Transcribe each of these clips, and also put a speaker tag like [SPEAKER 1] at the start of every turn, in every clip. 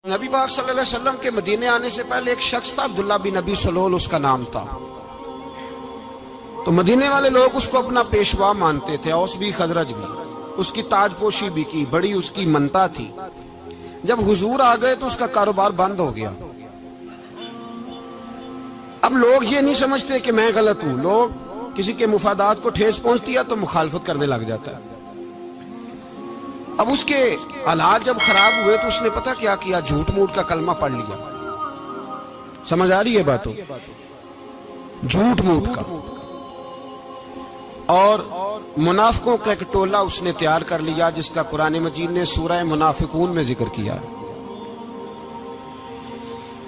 [SPEAKER 1] नबी पाक सल्लल्लाहु अलैहि वसल्लम के मदीने आने से पहले एक शख्स था, अब्दुल्ला बिन नबी सलोल उसका नाम था। तो मदीने वाले लोग उसको अपना पेशवा मानते थे, औस भी खजरज भी। उसकी ताजपोशी भी की, बड़ी उसकी मनता थी। जब हुजूर आ गए तो उसका कारोबार बंद हो गया। अब लोग ये नहीं समझते कि मैं गलत हूं, लोग किसी के मुफादात को ठेस पहुंचती है तो मुखालफत करने लग जाता है। अब उसके हालात जब खराब हुए तो उसने पता क्या किया, झूठ मूठ का कलमा पढ़ लिया। समझ आ रही है बातों? झूठ मूठ का। और मुनाफिकों का एक टोला उसने तैयार कर लिया, जिसका कुरान मजीद ने सूरह मुनाफिकून में जिक्र किया।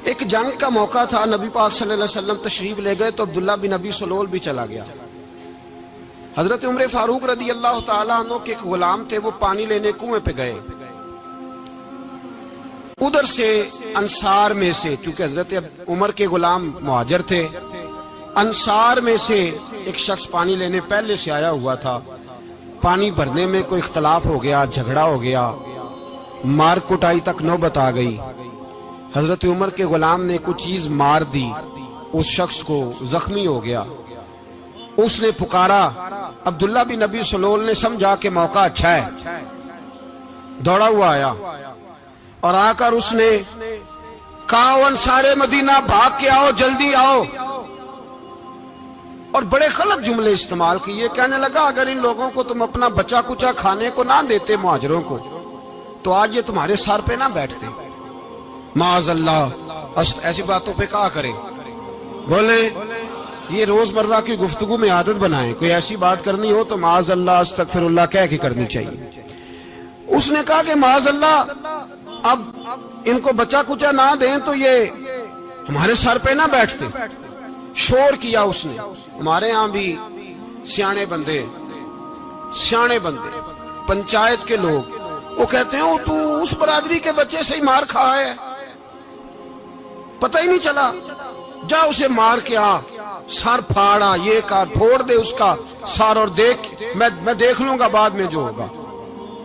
[SPEAKER 1] एक जंग का मौका था, नबी पाक सल्लल्लाहु अलैहि वसल्लम तशरीफ ले गए तो अब्दुल्ला बिन नबी सलोल भी चला गया। हजरत उमर फारूक रदी अल्लाह ताला अन्हु के एक गुलाम थे, वो पानी लेने कुएं पे गए। उधर से अंसार में से, चूंकि हजरत उमर के गुलाम मुहाजिर थे, अंसार में से एक शख्स पानी लेने पहले से आया हुआ था। पानी भरने में कोई इख्तलाफ हो गया, झगड़ा हो गया, मार कुटाई तक नौबत आ गई। हजरत उमर के गुलाम ने कुछ चीज मार दी, उस शख्स को जख्मी हो गया। उसने पुकारा, अब्दुल्ला बिन नबी सलोल ने समझा कि मौका अच्छा है, दौड़ा हुआ आया और आकर उसने कहा, अंसारे मदीना भाग के आओ, जल्दी आओ। और बड़े गलत जुमले इस्तेमाल किए। कहने लगा, अगर इन लोगों को तुम अपना बचा कुचा खाने को ना देते मुहाजिरों को, तो आज ये तुम्हारे सर पे ना बैठते। माअज़ल्लाह, ऐसी बातों पे कहा करें। बोले ये रोजमर्रा की गुफ्तगू में आदत बनाएं, कोई ऐसी बात करनी हो तो माअज़ल्लाह अस्तगफिरुल्लाह कह के करनी चाहिए। उसने कहा कि माअज़ल्लाह, अब इनको बचा कुचा ना दें तो ये हमारे सर पे ना बैठते। शोर किया उसने। हमारे यहां भी सियाने बंदे पंचायत के लोग, वो कहते हैं, तू उस बरादरी के बच्चे से ही मार खा है, पता ही नहीं चला, जा उसे मार के आ, सर फाड़ा, ये कर, फोड़ दे उसका सर और देख, मैं देख लूंगा बाद में जो होगा।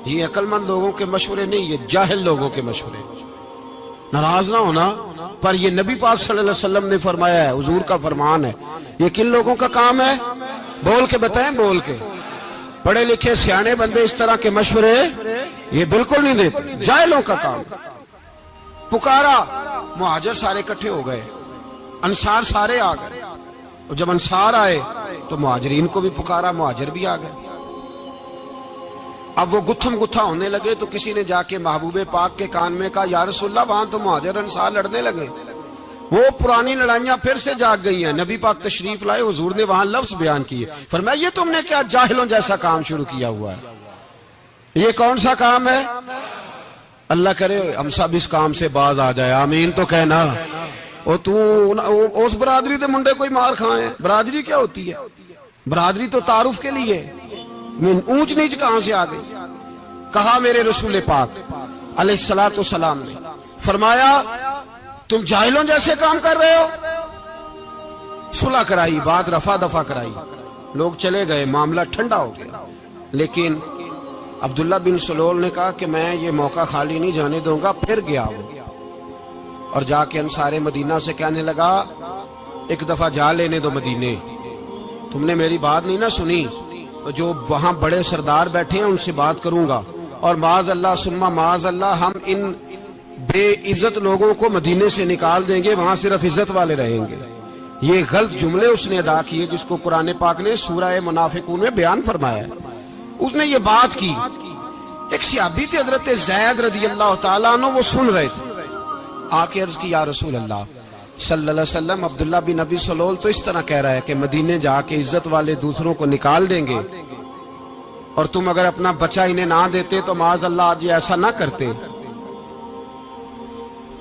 [SPEAKER 1] ये अक्लमंद लोगों के मशवरे नहीं, ये जाहिल लोगों के मशवरे। नाराज ना होना, पर ये नबी पाक सल्लल्लाहु अलैहि वसल्लम ने फरमाया है, हुजूर का फरमान है। ये किन लोगों का काम है? बोल के बताएं, बोल के। पढ़े लिखे सियाने बंदे इस तरह के मशवरे ये बिल्कुल नहीं देते, जाहिलों का काम। पुकारा, मुहाजिर सारे इकट्ठे हो गए, अंसार सारे आ गए। और जब अंसार आए तो मुहाजिरीन को भी पुकारा, मुहाजिर भी आ गए। अब वो गुत्थम गुत्था होने लगे तो किसी ने जाके महबूबे पाक के कान में कहा, या रसूलल्लाह, वहां तो मुहाजिर अंसार लड़ने लगे। वो पुरानी लड़ाइयां फिर से जाग गई हैं। नबी पाक तशरीफ लाए, हुजूर ने वहां लफ्ज बयान किए, फरमाया, ये तुमने क्या जाहिलों जैसा काम शुरू किया हुआ है? ये कौन सा काम है? अल्लाह करे हम सब इस काम से बाज आ जाए, आमीन तो कहना। और तू उस बरादरी के मुंडे कोई मार खाए? बरादरी क्या होती है? बरादरी तो तारुफ के लिए, ऊंच नीच कहां से आ गई? कहा मेरे रसूल पाक अलैहिस्सलातु सलाम ने, फरमाया, तुम जाहिलों जैसे काम कर रहे हो। सुलह कराई, बात रफा दफा कराई, लोग चले गए, मामला ठंडा हो गया। लेकिन अब्दुल्ला बिन सलोल ने कहा कि मैं ये मौका खाली नहीं जाने दूंगा। फिर गया वो और जाके अंसारे मदीना से कहने लगा, एक दफा जा लेने दो मदीने, तुमने मेरी बात नहीं ना सुनी, तो जो वहां बड़े सरदार बैठे हैं उनसे बात करूंगा, और माअज़ल्लाह सुम्मा माअज़ल्लाह, हम इन बेइज्जत लोगों को मदीने से निकाल देंगे, वहां सिर्फ इज्जत वाले रहेंगे। ये गलत जुमले उसने अदा किए, जिसको कुरान पाक ने सूरह मुनाफिकून में बयान फरमाया है। उसने ये बात की। एक सहाबी थे हजरत ज़ैद रदी अल्लाह ताला अन्हु, वो सुन रहे थे। आके अर्ज की, या रसूल अल्लाह सल्लल्लाहु अलैहि वसल्लम, अब्दुल्ला बिन नबी सलोल तो इस तरह कह रहा है कि मदीने जाके इज्जत वाले दूसरों को निकाल देंगे, और तुम अगर अपना बच्चा इन्हें ना देते तो माअज़ल्लाह आज ये ऐसा ना करते।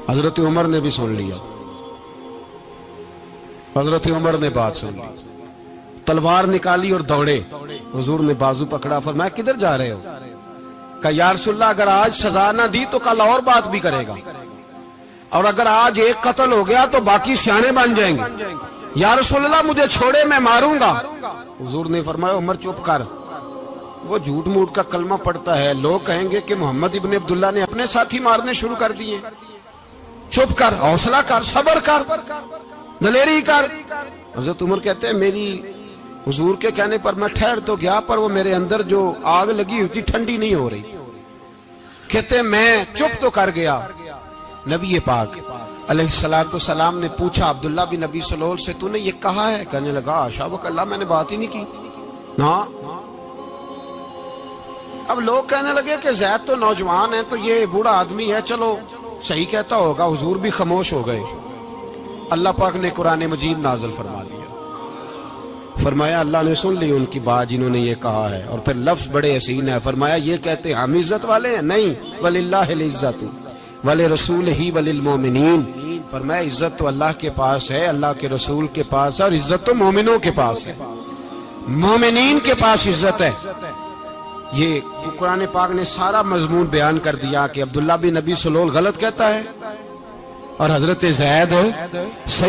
[SPEAKER 1] हजरत उमर ने भी सुन लिया। हजरत उमर ने बात सुन ली, तलवार निकाली और दौड़े। हुजूर ने बाजू पकड़ा, फरमाया, किधर जा रहे हो? कहा, या रसूलल्लाह, अगर आज सजा ना दी तो कल और बात भी करेगा, और अगर आज एक कत्ल हो गया तो बाकी सियाने बन जाएंगे। या रसूलल्लाह, मुझे छोड़े, मैं मारूंगा। हुजूर ने फरमाया, उमर चुप कर, वो झूठ मूठ का कलमा पढ़ता है, लोग कहेंगे कि मोहम्मद इब्ने अब्दुल्ला ने अपने साथी मारने शुरू कर दिए। चुप कर, हौसला कर, सब्र कर, दलेरी कर। हज़रत उमर कहते हैं मेरी हुजूर के कहने पर मैं ठहर तो गया, पर वो मेरे अंदर जो आग लगी हुई थी ठंडी नहीं हो रही। कहते मैं चुप तो कर गया। नबी पाक अलैहिस्सलातु सलाम ने पूछा अब्दुल्ला बिन नबी सलोल से, तूने ये कहा है? कहने लगा आशा वकल्ला, मैंने बात ही नहीं की ना। अब लोग कहने लगे कि ज़ैद तो नौजवान है, तो ये बूढ़ा आदमी है, चलो सही कहता होगा। हुजूर भी खामोश हो गए। अल्लाह पाक ने कुरान मजीद नाज़िल फरमा दिया। फरमाया अल्लाह ने सुन ली उनकी बात जिन्होंने ये कहा है, और फिर लफ्ज बड़े हसीन है। फरमाया ये कहते हम इज्जत वाले हैं? नहीं, वलिल्लाहिल इज्जतु वले रसूल ही वलिल मोमिनीन। फरमाया इज्जत तो अल्लाह के पास है, अल्लाह के रसूल के पास है, और इज्जत तो मोमिनों के पास है, मोमिनीन के पास इज्जत है। ये कुरान पाक ने सारा मजमून बयान कर दिया कि अब्दुल्ला बिन नबी सलोल गलत कहता है और हजरत ज़ैद सही